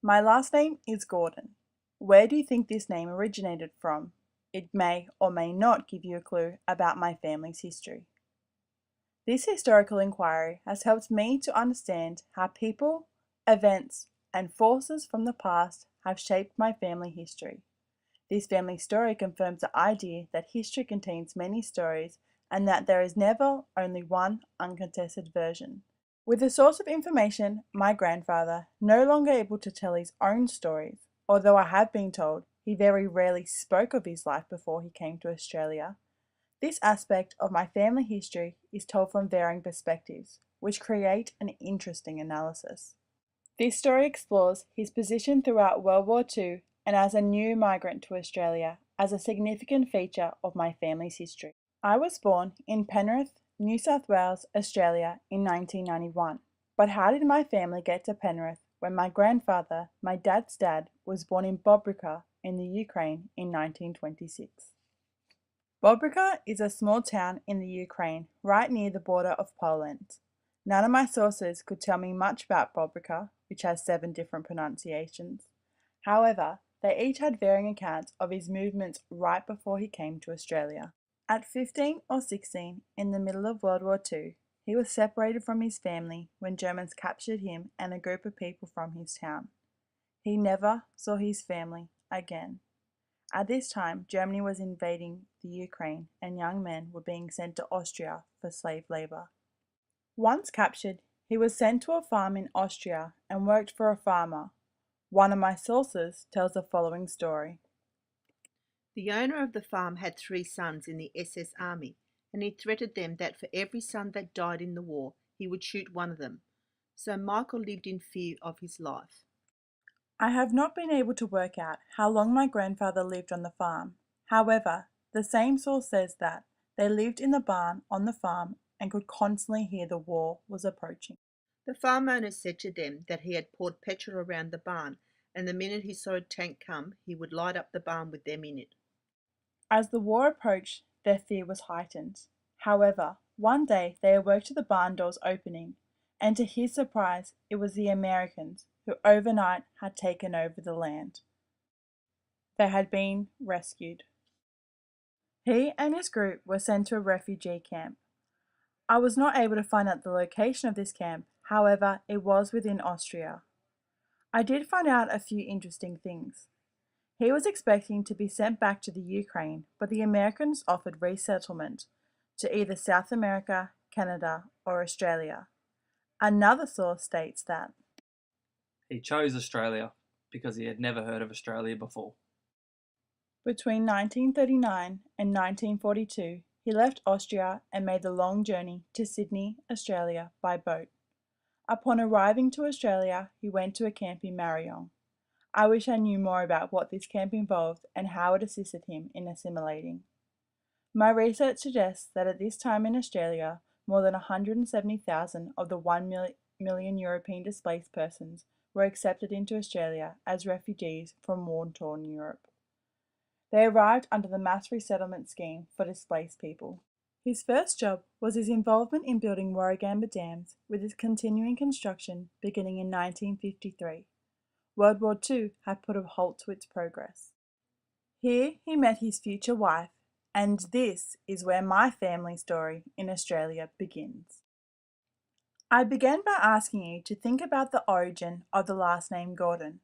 My last name is Gordon. Where do you think this name originated from? It may or may not give you a clue about my family's history. This historical inquiry has helped me to understand how people, events, and forces from the past have shaped my family history. This family story confirms the idea that history contains many stories and that there is never only one uncontested version. With the source of information, my grandfather, no longer able to tell his own stories, although I have been told he very rarely spoke of his life before he came to Australia, this aspect of my family history is told from varying perspectives, which create an interesting analysis. This story explores his position throughout World War II and as a new migrant to Australia as a significant feature of my family's history. I was born in Penrith, New South Wales, Australia in 1991. But how did my family get to Penrith when my grandfather, my dad's dad, was born in Bobrica in the Ukraine in 1926? Bobrica is a small town in the Ukraine, right near the border of Poland. None of my sources could tell me much about Bobrica, which has 7 different pronunciations. However, they each had varying accounts of his movements right before he came to Australia. At 15 or 16, in the middle of World War II, he was separated from his family when Germans captured him and a group of people from his town. He never saw his family again. At this time, Germany was invading the Ukraine and young men were being sent to Austria for slave labor. Once captured, he was sent to a farm in Austria and worked for a farmer. One of my sources tells the following story. The owner of the farm had 3 sons in the SS Army, and he threatened them that for every son that died in the war, he would shoot one of them. So Michael lived in fear of his life. I have not been able to work out how long my grandfather lived on the farm. However, the same source says that they lived in the barn on the farm and could constantly hear the war was approaching. The farm owner said to them that he had poured petrol around the barn, and the minute he saw a tank come, he would light up the barn with them in it. As the war approached, their fear was heightened. However, one day they awoke to the barn doors opening, and to his surprise, it was the Americans who overnight had taken over the land. They had been rescued. He and his group were sent to a refugee camp. I was not able to find out the location of this camp, however, it was within Austria. I did find out a few interesting things. He was expecting to be sent back to the Ukraine, but the Americans offered resettlement to either South America, Canada, or Australia. Another source states that He chose Australia because he had never heard of Australia before. between 1939 and 1942, he left Austria and made the long journey to Sydney, Australia by boat. Upon arriving to Australia, he went to a camp in Marayong. I wish I knew more about what this camp involved and how it assisted him in assimilating. My research suggests that at this time in Australia, more than 170,000 of the 1 million European displaced persons were accepted into Australia as refugees from war-torn Europe. They arrived under the mass resettlement scheme for displaced people. His first job was his involvement in building Warragamba dams, with its continuing construction beginning in 1953. World War II had put a halt to its progress. Here he met his future wife, and this is where my family story in Australia begins. I began by asking you to think about the origin of the last name Gordon.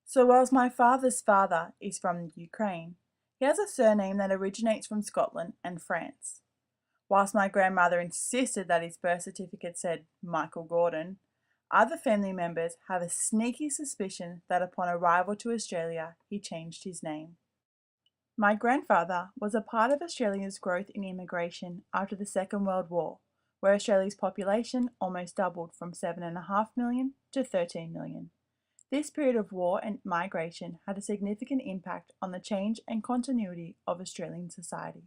So whilst my father's father is from the Ukraine, he has a surname that originates from Scotland and France. Whilst my grandmother insisted that his birth certificate said Michael Gordon, other family members have a sneaky suspicion that upon arrival to Australia, he changed his name. My grandfather was a part of Australia's growth in immigration after the Second World War, where Australia's population almost doubled from 7.5 million to 13 million. This period of war and migration had a significant impact on the change and continuity of Australian society.